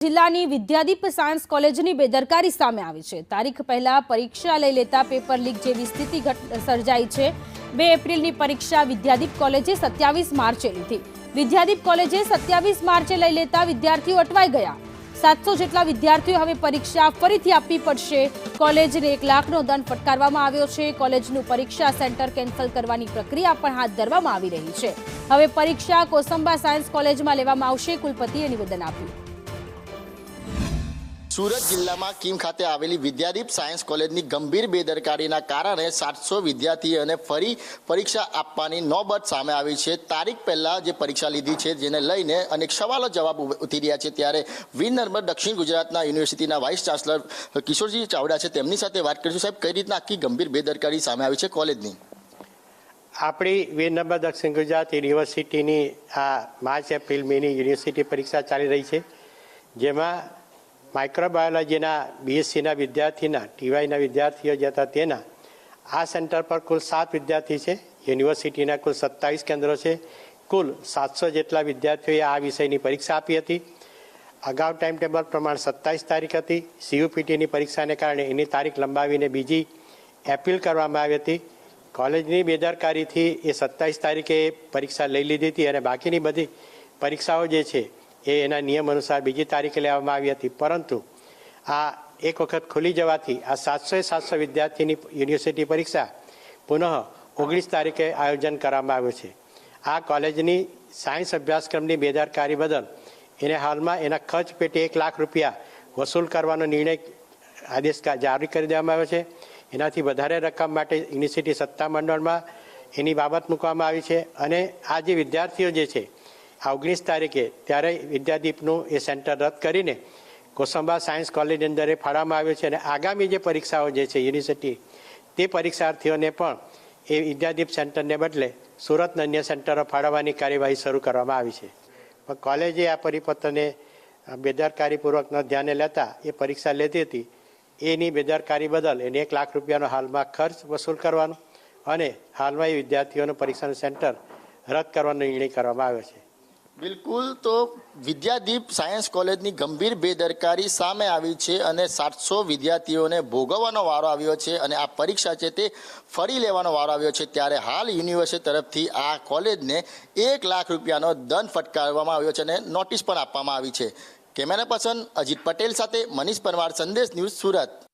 જિલ્લાની વિદ્યાદીપ સાયન્સ કોલેજની બેદરકારી સામે આવી છે। તારીખ પહેલા પરીક્ષા લઈ લેતા પેપર લીક જેવી સ્થિતિ સર્જાઈ છે। 2 એપ્રિલની પરીક્ષા વિદ્યાદીપ કોલેજે 27 માર્ચે લીધી। વિદ્યાદીપ કોલેજે 27 માર્ચે લઈ લેતા વિદ્યાર્થીઓ અટવાઈ ગયા। 700 જેટલા વિદ્યાર્થીઓ હવે પરીક્ષા ફરીથી આપવી પડશે। કોલેજને 1 લાખનો દંડ ફટકારવામાં આવ્યો છે। કોલેજનું પરીક્ષા સેન્ટર કેન્સલ કરવાની પ્રક્રિયા પણ હાથ ધરવામાં આવી રહી છે। હવે પરીક્ષા કોસંબા સાયન્સ કોલેજમાં લેવામાં આવશે, કુલપતિએ નિવેદન આપ્યું। સુરત જિલ્લામાં કીમ ખાતે આવેલી વિદ્યાદીપ સાયન્સ કોલેજની ગંભીર બેદરકારીના કારણે 700 વિદ્યાર્થીઓને ફરી પરીક્ષા આપવાની નોબત સામે આવી છે। તારીખ પહેલા જે પરીક્ષા લીધી છે જેને લઈને અનેક સવાલો જવાબ ઉઠી રહ્યા છે। ત્યારે વીર નર્મદ દક્ષિણ ગુજરાતના યુનિવર્સિટીના વાઇસ ચાન્સલર કિશોરજી ચાવડા છે, તેમની સાથે વાત કરીશું। સાહેબ, કઈ રીતના આખી ગંભીર બેદરકારી સામે આવી છે કોલેજની? આપણી વીર નર્મદ દક્ષિણ ગુજરાત યુનિવર્સિટીની આ માર્ચ એપ્રિલ મેની યુનિવર્સિટી પરીક્ષા ચાલી રહી છે, જેમાં માઇક્રોબાયોલોજીના બીએસસીના વિદ્યાર્થીના ટીવાયના વિદ્યાર્થીઓ જે હતા તેના આ સેન્ટર પર કુલ 7 વિદ્યાર્થી છે। યુનિવર્સિટીના કુલ 27 કેન્દ્રો છે। કુલ 700 જેટલા વિદ્યાર્થીઓએ આ વિષયની પરીક્ષા આપી હતી। અગાઉ ટાઈમ ટેબલ પ્રમાણે 27 તારીખ હતી। સીયુપીટીની પરીક્ષાને કારણે એની તારીખ લંબાવીને 2 એપ્રિલ કરવામાં આવી હતી। કોલેજની બેદરકારીથી એ 27 તારીખે પરીક્ષા લઈ લીધી હતી અને બાકીની બધી પરીક્ષાઓ જે છે એ એના નિયમ અનુસાર 2 તારીખે લેવામાં આવી હતી। પરંતુ આ એક વખત ખુલી જવાથી આ 700 વિદ્યાર્થીની યુનિવર્સિટી પરીક્ષા પુનઃ 19 તારીખે આયોજન કરવામાં આવ્યું છે। આ કોલેજની સાયન્સ અભ્યાસક્રમની બેદરકારી બદલ એને હાલમાં એના ખર્ચ પેટે 1 લાખ રૂપિયા વસૂલ કરવાનો નિર્ણય આદેશ જારી કરી દેવામાં આવ્યો છે। એનાથી વધારે રકમ માટે યુનિવર્સિટી સત્તામંડળમાં એની બાબત મૂકવામાં આવી છે અને આ જે વિદ્યાર્થીઓ જે છે આ 19 તારીખે ત્યારે વિદ્યાદીપનું એ સેન્ટર રદ કરીને કોસંબા સાયન્સ કોલેજની અંદર ફાળવવામાં આવ્યું છે અને આગામી જે પરીક્ષાઓ જે છે યુનિવર્સિટી તે પરીક્ષાર્થીઓને પણ એ વિદ્યાદીપ સેન્ટરને બદલે સુરતના અન્ય સેન્ટરો ફાળવવાની કાર્યવાહી શરૂ કરવામાં આવી છે। પણ કોલેજે આ પરિપત્રને બેદરકારીપૂર્વક ન ધ્યાને લેતા એ પરીક્ષા લેતી હતી। એની બેદરકારી બદલ એને 1 લાખ રૂપિયાનો હાલમાં ખર્ચ વસૂલ કરવાનો અને હાલમાં એ વિદ્યાર્થીઓનું પરીક્ષાનું સેન્ટર રદ કરવાનો નિર્ણય કરવામાં આવ્યો છે। બિલકુલ, તો વિદ્યાદીપ સાયન્સ કોલેજની ગંભીર બેદરકારી સામે આવી છે અને 700 વિદ્યાર્થીઓને ભોગવવાનો વારો આવ્યો છે અને આ પરીક્ષા છે તે ફરી લેવાનો વારો આવ્યો છે। ત્યારે હાલ યુનિવર્સિટી તરફથી આ કોલેજને 1 લાખ રૂપિયાનો દંડ ફટકારવામાં આવ્યો છે અને નોટિસ પણ આપવામાં આવી છે। કેમેરા પર્સન અજીત પટેલ સાથે મનીષ પરમાર, સંદેશ ન્યૂઝ, સુરત।